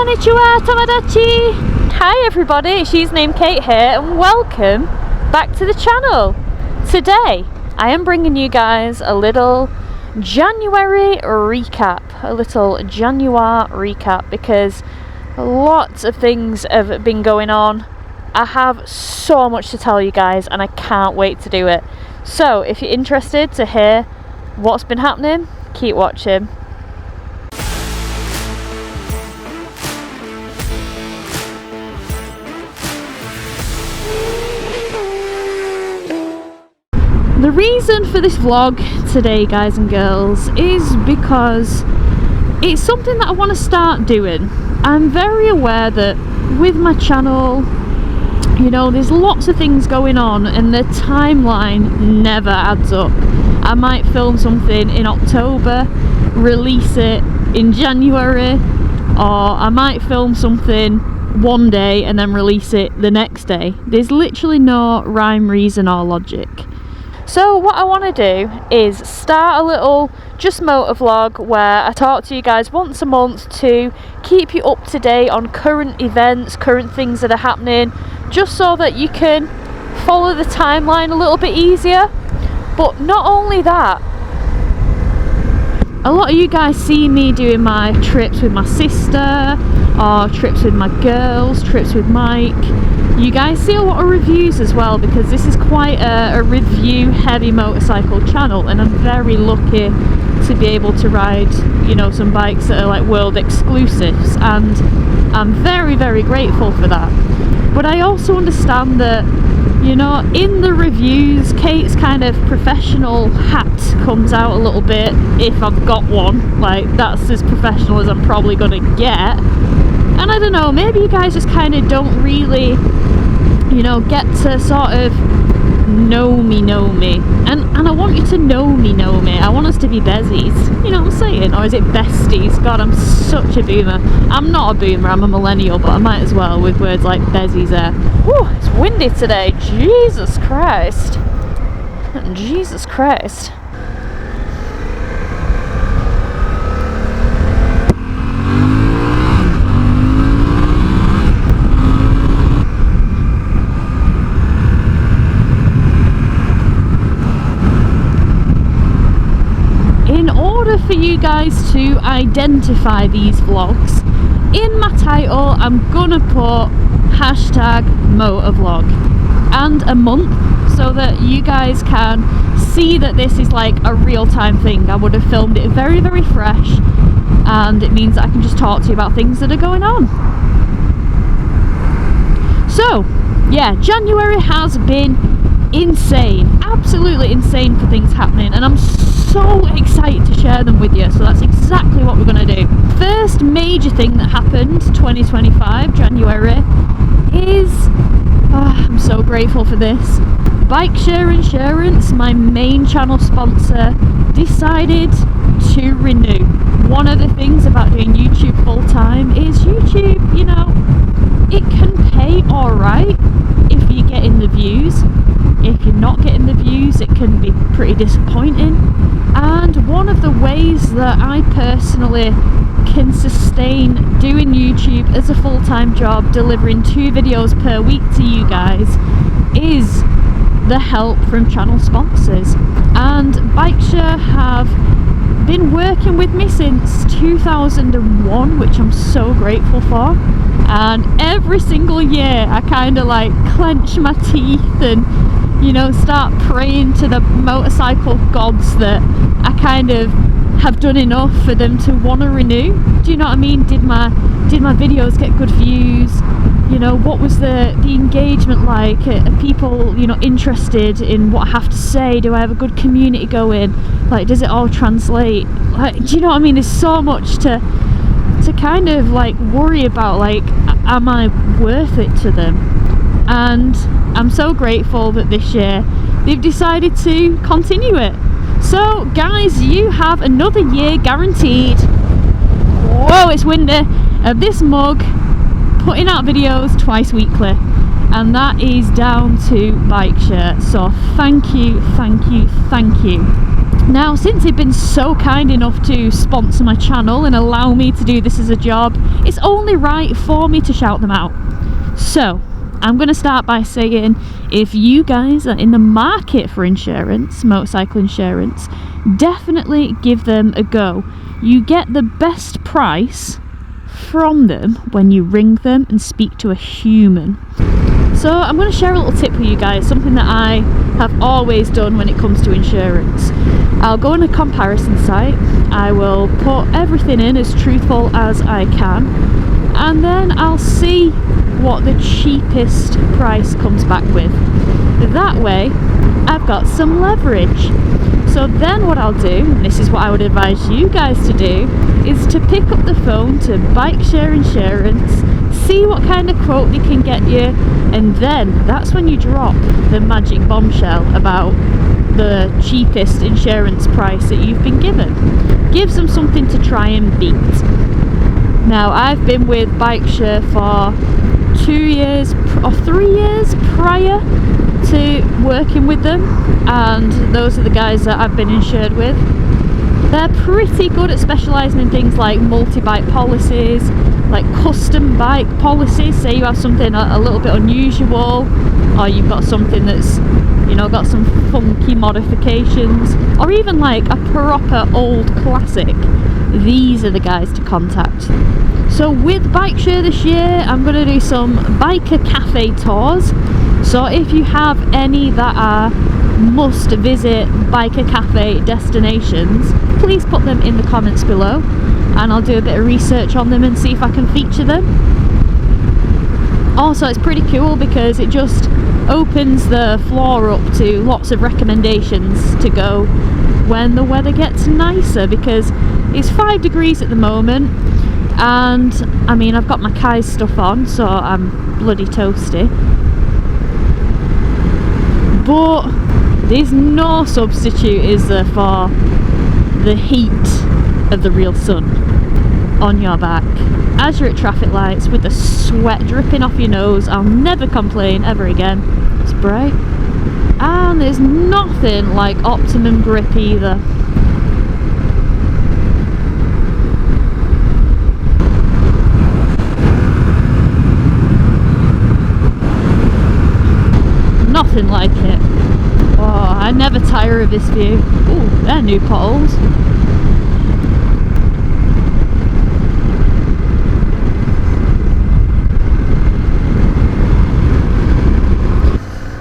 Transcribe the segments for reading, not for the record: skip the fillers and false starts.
Konnichiwa, Tomodachi! Hi everybody, it's Usernamekate here and welcome back to the channel. Today I am bringing you guys a little January recap, because lots of things have been going on. I have so much to tell you guys and I can't wait to do it. So if you're interested to hear what's been happening, keep watching. The reason for this vlog today, guys and girls, is because it's something that I want to start doing. I'm very aware that with my channel, you know, there's lots of things going on and the timeline never adds up. I might film something in October, release it in January, or I might film something one day and then release it the next day. There's literally no rhyme, reason or logic. So what I want to do is start a little just motovlog where I talk to you guys once a month to keep you up to date on current events, current things that are happening, just so that you can follow the timeline a little bit easier. But not only that, a lot of you guys see me doing my trips with my sister or trips with my girls, trips with Mike. You guys see a lot of reviews as well, because this is quite a review heavy motorcycle channel and I'm very lucky to be able to ride, you know, some bikes that are like world exclusives, and I'm very, very grateful for that. But I also understand that, you know, in the reviews, Kate's kind of professional hat comes out a little bit, if I've got one. Like, that's as professional as I'm probably gonna get. And I don't know, maybe you guys just kind of don't really, you know, get to sort of know me. And I want you to know me. I want us to be bezies. You know what I'm saying? Or is it besties? God, I'm such a boomer. I'm not a boomer, I'm a millennial, but I might as well with words like bezies there. Whew, it's windy today. Jesus Christ. Jesus Christ. For you guys to identify these vlogs, in my title I'm gonna put hashtag motovlog and a month, so that you guys can see that this is like a real-time thing. I would have filmed it very, very fresh, and it means that I can just talk to you about things that are going on. So yeah, January has been insane, absolutely insane for things happening, and I'm so excited to share them with you. So that's exactly what we're going to do. First major thing that happened 2025 January is I'm so grateful for this. Bikesure Insurance, my main channel sponsor, decided to renew. One of the things about doing YouTube full time is YouTube, you know, it can pay alright if you're getting the views. If you're not getting the views, it can be pretty disappointing. And one of the ways that I personally can sustain doing YouTube as a full-time job, delivering 2 videos per week to you guys, is the help from channel sponsors. And Bikesure have been working with me since 2001, which I'm so grateful for. And every single year I kind of like clench my teeth and, you know, start praying to the motorcycle gods that I kind of have done enough for them to want to renew. Do you know what I mean? Did my videos get good views? You know, what was the engagement like? Are people, you know, interested in what I have to say? Do I have a good community going? Like, does it all translate? Like, do you know what I mean? There's so much to kind of like worry about, like, am I worth it to them? And I'm so grateful that this year they've decided to continue it. So guys, you have another year guaranteed, whoa, it's windy, of this mug putting out videos twice weekly, and that is down to Bikesure. So thank you. Now, since they've been so kind enough to sponsor my channel and allow me to do this as a job, it's only right for me to shout them out. So, I'm going to start by saying, if you guys are in the market for insurance, motorcycle insurance, definitely give them a go. You get the best price from them when you ring them and speak to a human. So I'm going to share a little tip with you guys, something that I have always done when it comes to insurance. I'll go on a comparison site, I will put everything in as truthful as I can, and then I'll see what the cheapest price comes back with. That way I've got some leverage. So then what I'll do, and this is what I would advise you guys to do, is to pick up the phone to Bikesure Insurance, see what kind of quote they can get you, and then that's when you drop the magic bombshell about the cheapest insurance price that you've been given. Gives them something to try and beat. Now, I've been with Bikesure for 2 years or 3 years prior to working with them, and those are the guys that I've been insured with. They're pretty good at specialising in things like multi-bike policies, like custom bike policies. Say you have something a little bit unusual, or you've got something that's, you know, got some funky modifications, or even like a proper old classic. These are the guys to contact. So with Bikesure this year, I'm going to do some biker cafe tours. So if you have any that are must visit biker cafe destinations, please put them in the comments below and I'll do a bit of research on them and see if I can feature them. Also, it's pretty cool because it just opens the floor up to lots of recommendations to go when the weather gets nicer, because it's 5 degrees at the moment, and I mean, I've got my Kai's stuff on, so I'm bloody toasty, but there's no substitute, is there, for the heat of the real sun on your back as you're at traffic lights with the sweat dripping off your nose. I'll never complain ever again. It's bright, and there's nothing like optimum grip either. Nothing like it. Oh, I never tire of this view. Ooh, they're new potholes.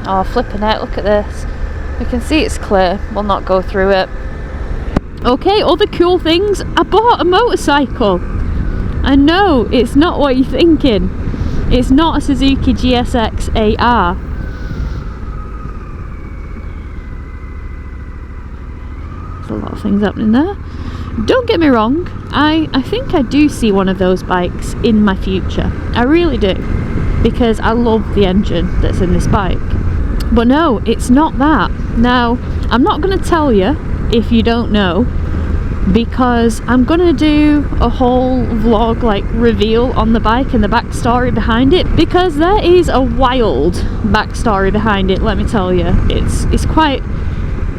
Oh, flipping out, look at this. We can see it's clear, we'll not go through it. Okay, other cool things. I bought a motorcycle. I know, it's not what you're thinking. It's not a Suzuki GSX AR. There's a lot of things happening there. Don't get me wrong, I think I do see one of those bikes in my future. I really do. Because I love the engine that's in this bike. But no, it's not that. Now, I'm not going to tell you if you don't know, because I'm going to do a whole vlog like reveal on the bike and the backstory behind it, because there is a wild backstory behind it, let me tell you. It's quite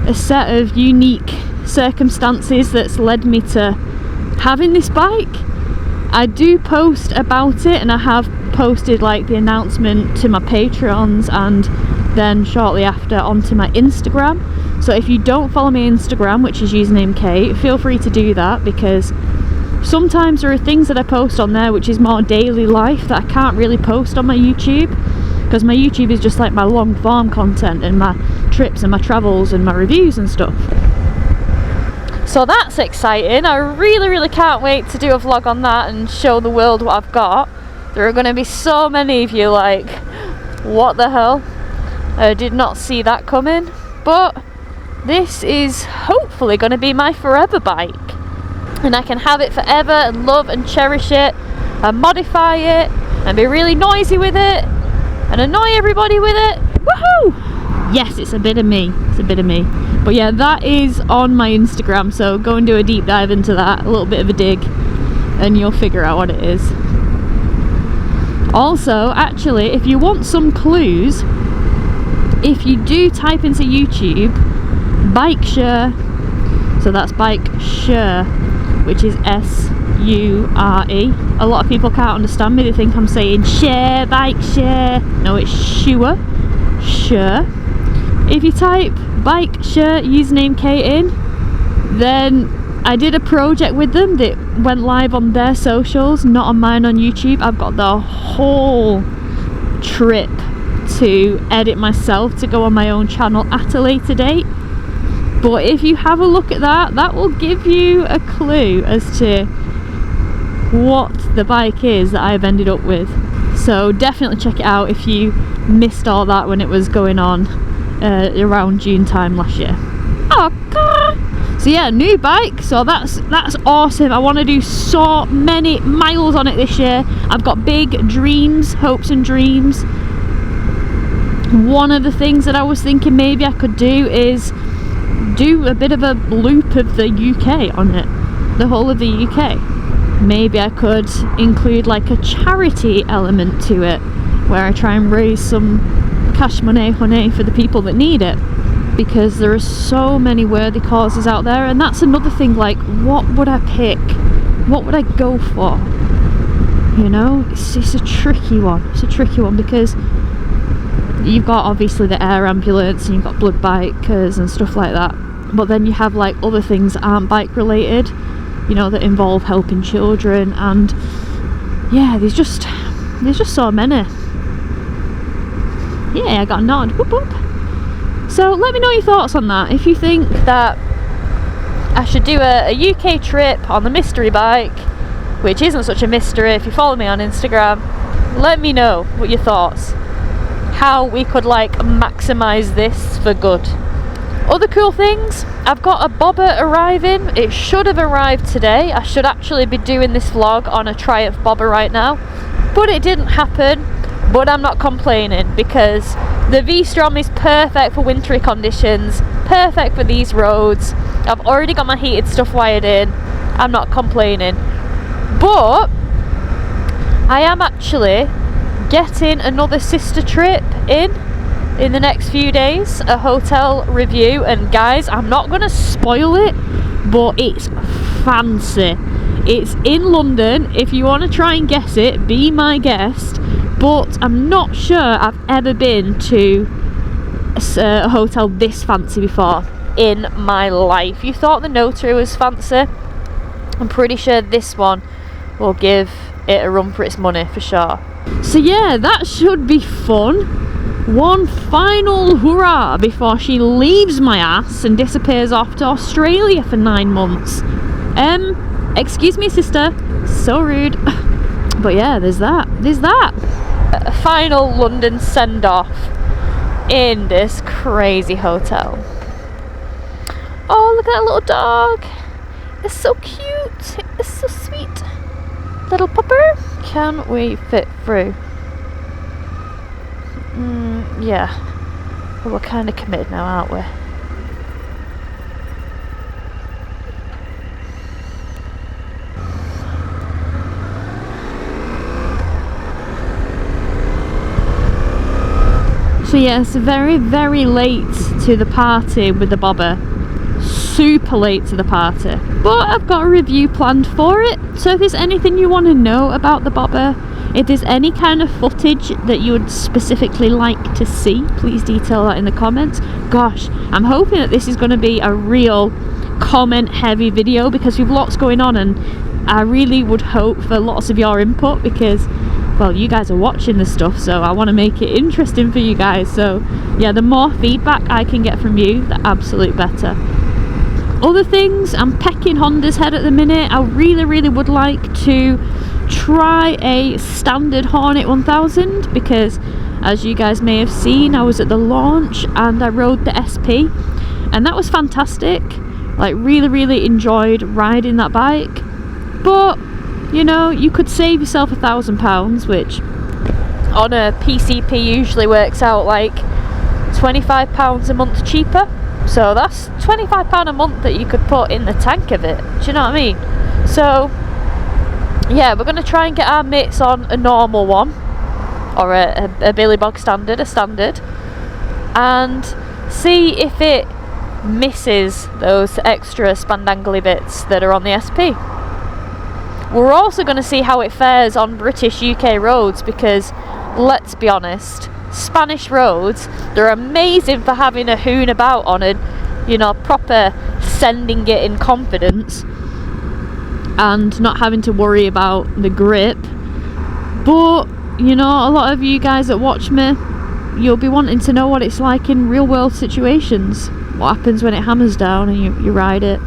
a set of unique circumstances that's led me to having this bike. I do post about it, and I have posted like the announcement to my Patreons and then shortly after onto my Instagram. So if you don't follow me on Instagram, which is Usernamekate, feel free to do that, because sometimes there are things that I post on there which is more daily life that I can't really post on my YouTube, because my YouTube is just like my long form content and my trips and my travels and my reviews and stuff. So that's exciting. I really can't wait to do a vlog on that and show the world what I've got. There are going to be so many of you like, what the hell? I did not see that coming. But this is hopefully going to be my forever bike, and I can have it forever and love and cherish it and modify it and be really noisy with it and annoy everybody with it. Woohoo! Yes, it's a bit of me. It's a bit of me. But yeah, that is on my Instagram, so go and do a deep dive into that, a little bit of a dig, and you'll figure out what it is. Also, actually, if you want some clues, if you do type into YouTube Bikesure So that's Bikesure, which is S-U-R-E. A lot of people can't understand me, they think I'm saying share, bike share. No, it's sure. If you type Bikesure Usernamekate in, then I did a project with them that went live on their socials, not on mine on YouTube. I've got the whole trip to edit myself to go on my own channel at a later date. But if you have a look at that, that will give you a clue as to what the bike is that I've ended up with. So definitely check it out if you missed all that when it was going on around June time last year. Okay. So yeah, new bike, so that's awesome. I want to do so many miles on it this year. I've got big dreams, hopes and dreams. One of the things that I was thinking maybe I could do is do a bit of a loop of the UK on it, the whole of the UK. Maybe I could include like a charity element to it, where I try and raise some cash money for the people that need it, because there are so many worthy causes out there. And that's another thing, like, what would I pick? What would I go for? You know, it's a tricky one. It's a tricky one because you've got obviously the air ambulance and you've got blood bikers and stuff like that, but then you have like other things that aren't bike related, you know, that involve helping children. And yeah, there's just so many. Yeah, I got a nod. Whoop, whoop. So let me know your thoughts on that. If you think that I should do a UK trip on the mystery bike, which isn't such a mystery if you follow me on Instagram, let me know what your thoughts, how we could like maximise this for good. Other cool things, I've got a bobber arriving. It should have arrived today. I should actually be doing this vlog on a Triumph bobber right now, but it didn't happen. But I'm not complaining, because the V-Strom is perfect for wintry conditions, perfect for these roads. I've already got my heated stuff wired in. I'm not complaining. But I am actually getting another sister trip in the next few days, a hotel review. And guys, I'm not going to spoil it, but it's fancy. It's in London. If you want to try and guess it, be my guest. But I'm not sure I've ever been to a hotel this fancy before in my life. You thought the Notary was fancy? I'm pretty sure this one will give it a run for its money for sure. So yeah, that should be fun. One final hurrah before she leaves my ass and disappears off to Australia for 9 months. Excuse me, sister. So rude. But yeah, there's that. A final London send-off in this crazy hotel. Oh, look at that little dog. It's so cute. It's so sweet. Little pupper. Can we fit through? Yeah. Well, we're kind of committed now, aren't we? So yes, very, very late to the party with the bobber. Super late to the party. But I've got a review planned for it. So if there's anything you want to know about the bobber, if there's any kind of footage that you would specifically like to see, please detail that in the comments. Gosh, I'm hoping that this is going to be a real comment heavy video, because we've lots going on, and I really would hope for lots of your input, because, well, you guys are watching this stuff, so I want to make it interesting for you guys. So yeah, the more feedback I can get from you, the absolute better. Other things, I'm pecking Honda's head at the minute. I really would like to try a standard Hornet 1000, because as you guys may have seen, I was at the launch and I rode the SP, and that was fantastic. Like, really enjoyed riding that bike. But you know, you could save yourself £1,000, which on a PCP usually works out like £25 a month cheaper. So that's £25 a month that you could put in the tank of it. Do you know what I mean? So yeah, we're going to try and get our mitts on a normal one, or a Billy Bog standard, and see if it misses those extra spandangly bits that are on the SP. We're also going to see how it fares on British UK roads, because let's be honest, Spanish roads, they're amazing for having a hoon about on it, you know, proper sending it in confidence and not having to worry about the grip. But you know, a lot of you guys that watch me, you'll be wanting to know what it's like in real world situations. What happens when it hammers down and you ride it?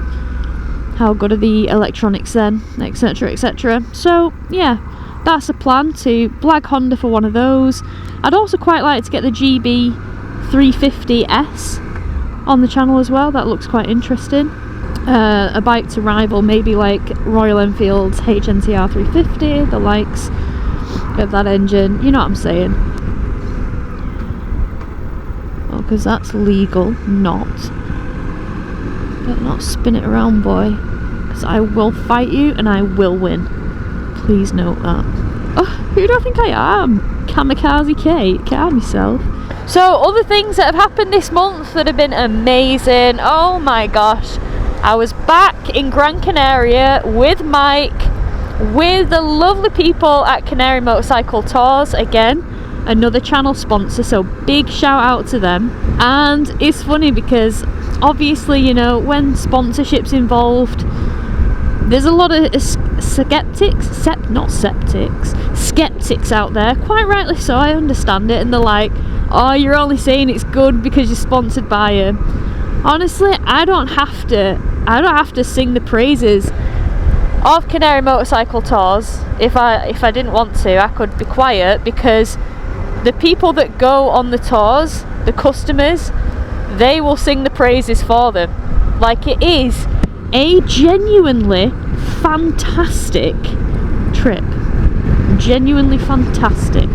How good are the electronics then, etc, etc. So yeah, that's a plan, to blag Honda for one of those. I'd also quite like to get the GB 350S on the channel as well. That looks quite interesting. A bike to rival maybe like Royal Enfield's HNTR 350, the likes of that engine, you know what I'm saying. Well, because that's legal, not. Better not spin it around, boy, because I will fight you and I will win. Please note that. Oh, who do I think I am? Kamikaze Kate, calm yourself. So, other things that have happened this month that have been amazing. Oh my gosh. I was back in Gran Canaria with Mike, with the lovely people at Canaria Motorcycle Tours, again, another channel sponsor, so big shout out to them. And it's funny because obviously, you know, when sponsorship's involved, there's a lot of skeptics out there, quite rightly so, I understand it, and they're like, oh, you're only saying it's good because you're sponsored by him. Honestly, I don't have to sing the praises of Canaria Motorcycle Tours. If I didn't want to, I could be quiet, because the people that go on the tours, the customers, they will sing the praises for them. Like, it is a genuinely fantastic trip. Genuinely fantastic.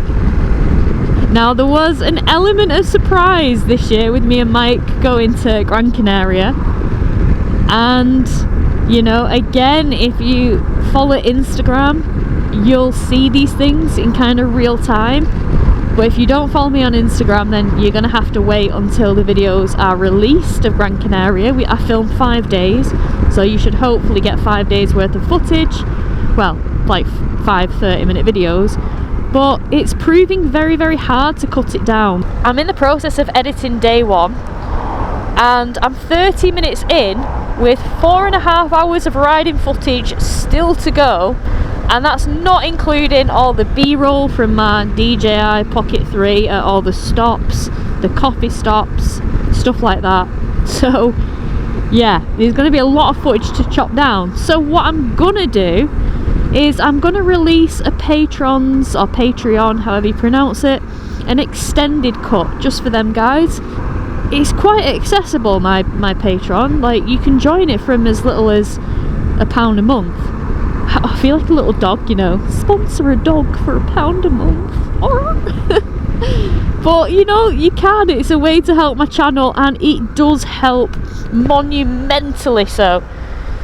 Now, there was an element of surprise this year with me and Mike going to Gran Canaria, and you know, again, if you follow Instagram, you'll see these things in kind of real time. But if you don't follow me on Instagram, then you're gonna have to wait until the videos are released of Gran Canaria. I filmed 5 days, so you should hopefully get 5 days worth of footage. Well, like 5 30-minute videos. But it's proving very, very hard to cut it down. I'm in the process of editing day 1, and I'm 30 minutes in with 4.5 hours of riding footage still to go, and that's not including all the B-roll from my DJI Pocket 3 at all the stops, the coffee stops, stuff like that. So yeah, there's going to be a lot of footage to chop down. So what I'm gonna do is I'm going to release a Patrons, or Patreon, however you pronounce it, an extended cut just for them guys. It's quite accessible, my Patreon. Like, you can join it from as little as £1 a month. I feel like a little dog, you know, sponsor a dog for £1 a month. But you know, you can, it's a way to help my channel, and it does help monumentally so.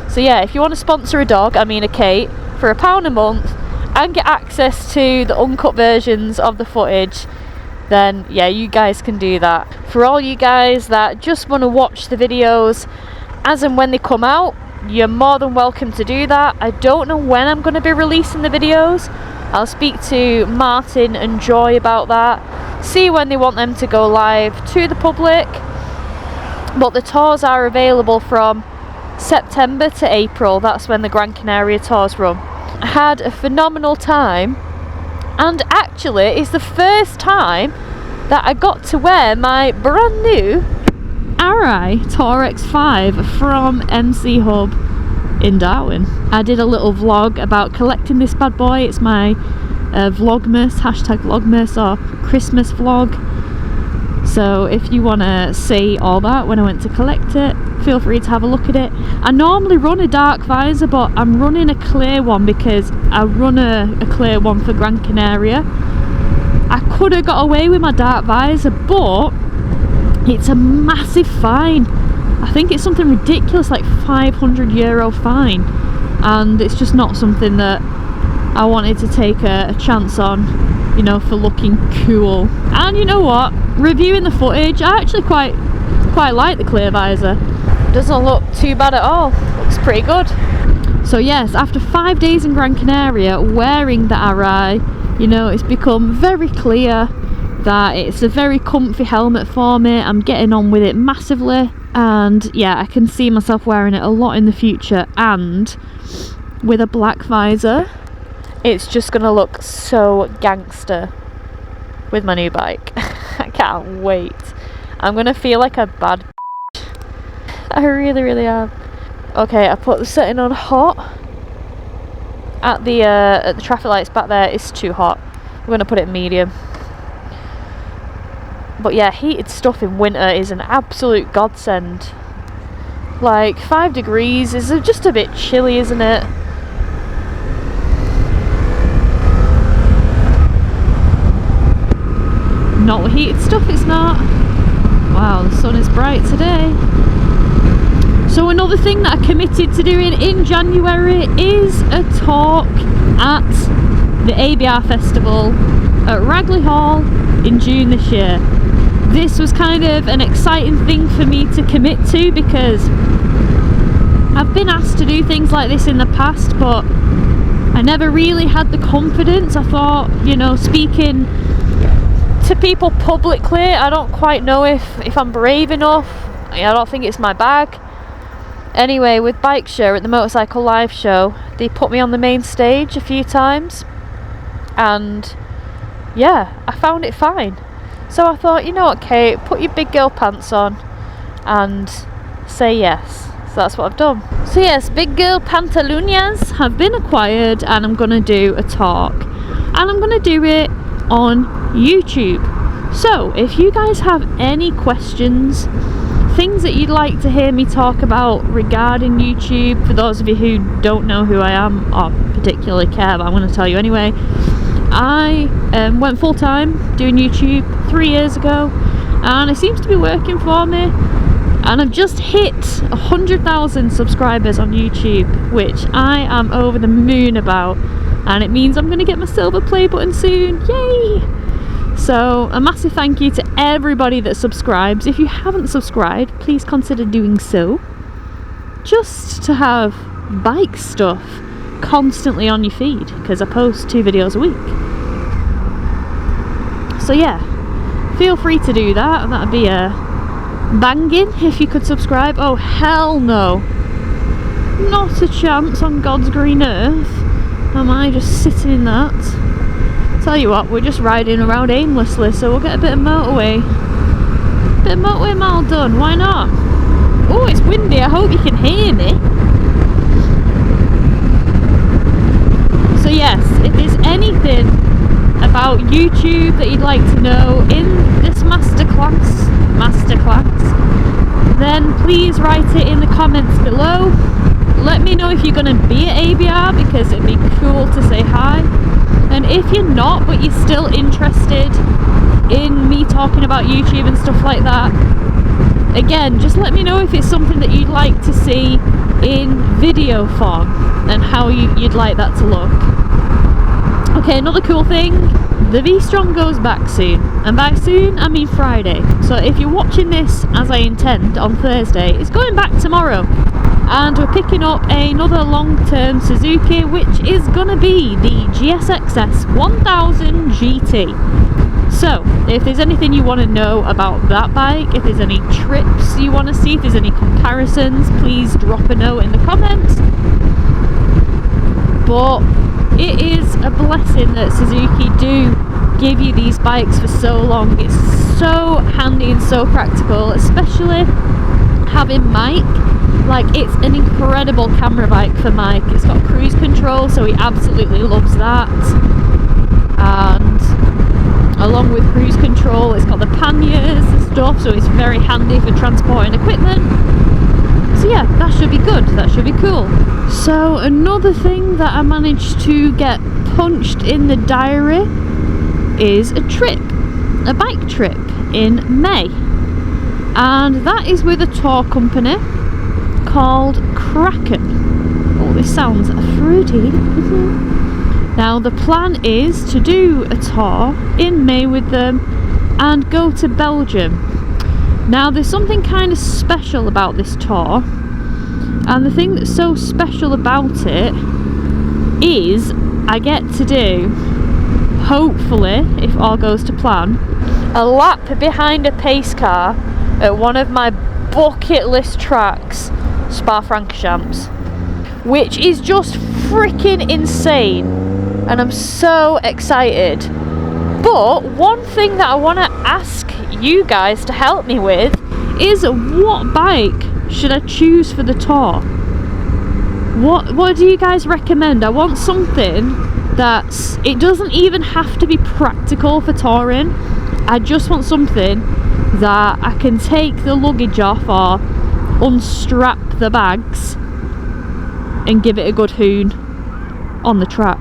So yeah, if you want to sponsor a dog, I mean a Kate, for £1 a month and get access to the uncut versions of the footage, then yeah, you guys can do that. For all you guys that just want to watch the videos as and when they come out, you're more than welcome to do that. I don't know when I'm going to be releasing the videos. I'll speak to Martin and Joy about that, see when they want them to go live to the public. But the tours are available from September to April. That's when the Gran Canaria tours run. I had a phenomenal time, and actually it's the first time that I got to wear my brand new Arai Tour X5 from MC Hub in Darwin. I did a little vlog about collecting this bad boy. It's my Vlogmas, #Vlogmas, or Christmas vlog. So if you want to see all that when I went to collect it, feel free to have a look at it. I normally run a dark visor, but I'm running a clear one because I run a clear one for Gran Canaria. I could have got away with my dark visor, but it's a massive fine. I think it's something ridiculous, like €500 fine, and it's just not something that I wanted to take a chance on, you know, for looking cool. And you know what, reviewing the footage, I actually quite like the clear visor. doesn't look too bad at all. Looks pretty good. So yes, after 5 days in Gran Canaria wearing the Arai, you know, it's become very clear that it's a very comfy helmet for me. I'm getting on with it massively, and yeah, I can see myself wearing it a lot in the future, and with a black visor, it's just gonna look so gangster with my new bike. I can't wait. I'm gonna feel like a bad I really am. Okay, I put the setting on hot. At the traffic lights back there, it's too hot. I'm gonna put it in medium. But yeah, heated stuff in winter is an absolute godsend. Like 5 degrees is just a bit chilly, isn't it? Not with heated stuff, it's not. Wow, the sun is bright today. So another thing that I committed to doing in January is a talk at the ABR festival at Ragley Hall in June this year. This was kind of an exciting thing for me to commit to, because I've been asked to do things like this in the past, but I never really had the confidence. I thought, you know, speaking to people publicly, I don't quite know if I'm brave enough. I don't think it's my bag. Anyway, with Bikesure at the Motorcycle Live show, they put me on the main stage a few times, and yeah, I found it fine. So I thought, you know what, Kate, put your big girl pants on and say yes. So that's what I've done. So yes, big girl pantaloons have been acquired, and I'm gonna do a talk, and I'm gonna do it on YouTube. So if you guys have any questions, things that you'd like to hear me talk about regarding YouTube, for those of you who don't know who I am or particularly care, but I'm going to tell you anyway. I went full time doing YouTube 3 years ago, and it seems to be working for me, and I've just hit 100,000 subscribers on YouTube, which I am over the moon about, and it means I'm going to get my silver play button soon. Yay! So a massive thank you to everybody that subscribes. If you haven't subscribed, please consider doing so, just to have bike stuff constantly on your feed, because I post 2 videos a week. So yeah, feel free to do that. That'd be banging if you could subscribe. Oh hell no, not a chance on God's green earth am I just sitting in that. Tell you what, we're just riding around aimlessly, so we'll get a bit of motorway. Bit of motorway mile done, why not? Oh, it's windy, I hope you can hear me. So yes, if there's anything about YouTube that you'd like to know in this masterclass, then please write it in the comments below. Let me know if you're going to be at ABR, because it'd be cool to say hi. And if you're not, but you're still interested in me talking about YouTube and stuff like that, again, just let me know if it's something that you'd like to see in video form and how you'd like that to look. Okay, another cool thing, the V-Strom goes back soon, and by soon I mean Friday. So if you're watching this as I intend on Thursday, it's going back tomorrow. And we're picking up another long-term Suzuki, which is gonna be the GSXS 1000 GT. So if there's anything you want to know about that bike, if there's any trips you want to see, if there's any comparisons, please drop a note in the comments. But it is a blessing that Suzuki do give you these bikes for so long. It's so handy and so practical, especially having Mike. Like, it's an incredible camera bike for Mike. It's got cruise control, so he absolutely loves that. And along with cruise control, it's got the panniers and stuff, so it's very handy for transporting equipment. So yeah, that should be good, that should be cool. So another thing that I managed to get punched in the diary is a trip, a bike trip in May. And that is with a tour company called Kraken. Oh, this sounds fruity. Now the plan is to do a tour in May with them and go to Belgium. Now there's something kind of special about this tour, and the thing that's so special about it is I get to do, hopefully if all goes to plan, a lap behind a pace car at one of my bucket list tracks, Spa-Francorchamps, which is just freaking insane, and I'm so excited. But one thing that I want to ask you guys to help me with is, what bike should I choose for the tour? What do you guys recommend? I want something that's, it doesn't even have to be practical for touring. I just want something that I can take the luggage off or unstrap the bags and give it a good hoon on the track.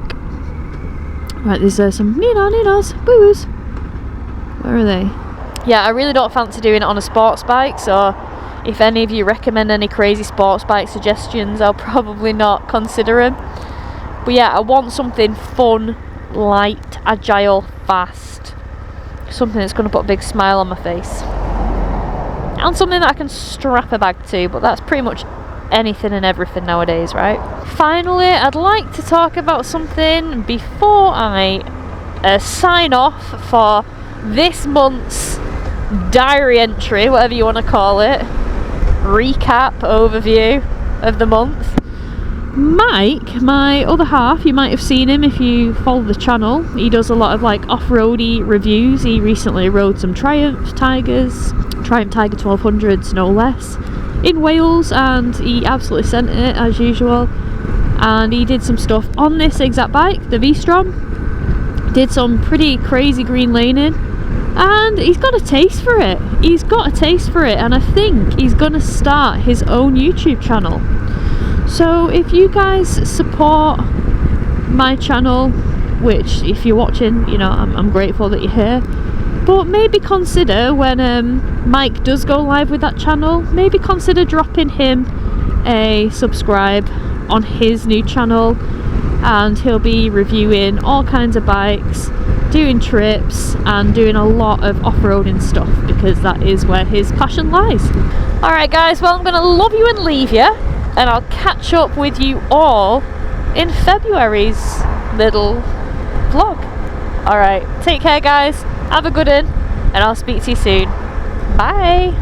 Right, there's some Ninos, boos. Where are they? Yeah, I really don't fancy doing it on a sports bike, so if any of you recommend any crazy sports bike suggestions, I'll probably not consider them. But yeah, I want something fun, light, agile, fast. Something that's going to put a big smile on my face. And something that I can strap a bag to, but that's pretty much anything and everything nowadays, right? Finally, I'd like to talk about something before I sign off for this month's diary entry, whatever you want to call it, recap, overview of the month. Mike, my other half, you might have seen him if you follow the channel. He does a lot of like off-roady reviews. He recently rode some Triumph Tiger 1200s, no less, in Wales, and he absolutely sent it as usual. And he did some stuff on this exact bike, the V-Strom. Did some pretty crazy green laning, and he's got a taste for it. He's got a taste for it, and I think he's gonna start his own YouTube channel. So if you guys support my channel, which if you're watching, you know, I'm grateful that you're here, but maybe consider when Mike does go live with that channel, maybe consider dropping him a subscribe on his new channel, and he'll be reviewing all kinds of bikes, doing trips, and doing a lot of off-roading stuff, because that is where his passion lies. Alright guys, well I'm gonna love you and leave you, and I'll catch up with you all in February's little vlog. Alright, take care guys, have a good one, and I'll speak to you soon. Bye!